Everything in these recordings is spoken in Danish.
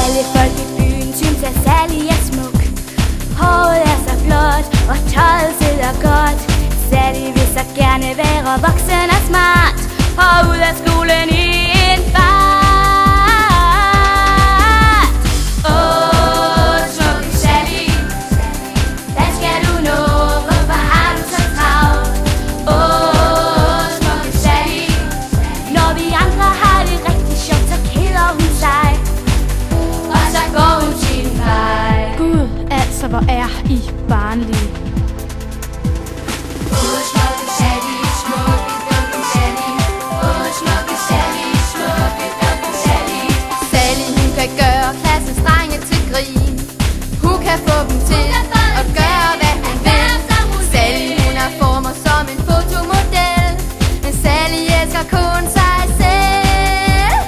Alle folk i byen synes, at Sally er smuk. Håret er så flot, og tøjet sidder godt. Sally vil så gerne være voksen og smart, og ud af skolen i en fart. Åh, smukke Sally, hvad skal du nå? Hvorfor har du så travlt? Åh, smukke Sally, når vi andre har det rigtig sjovt, så keder hun sig, og så går hun sin vej. Gud, altså hvor er I barnlige. Sally, hun kan gøre klassens drenge til grin. Hun kan få dem til at gøre, hvad hun vil. Sally, hun er formet som en fotomodel, men Sally elsker kun sig selv.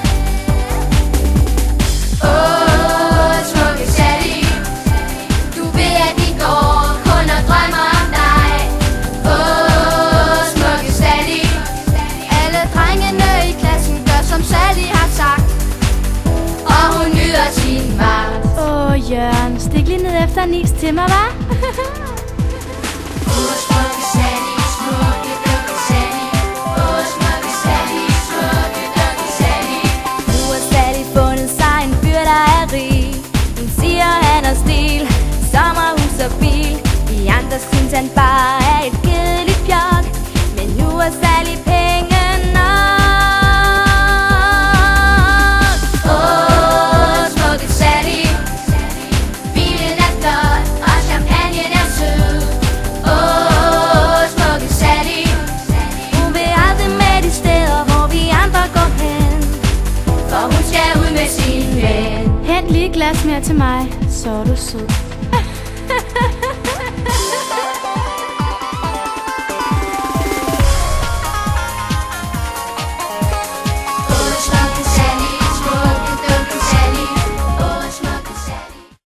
Åh, smukke Sally, du ved, at vi går kun og drømmer om dig. Åh, smukke Sally, alle drengene i klassen gør, som Sally har sagt, og hun nyder sin magt. Åh, Jørgen, stik lige ned efter en is til mig, hva'? Åh, smukke Sally, smukke dukke Sally. Åh, smukke Sally, smukke dukke Sally. Nu har Sally fundet sig en fyr, der er rig. Hun siger, han har stil, sommerhus og bil. De andre synes, han bare er et kedeligt pjok, men nu har Sally penge nok. Åh, smukke Sally, bilen er flot, og champagnen er sød. Åh, smukke Sally, hun vil aldrig med de steder, hvor vi andre går hen, for hun skal ud med sin ven. Hent lige et glas mere til mig, så er du sød.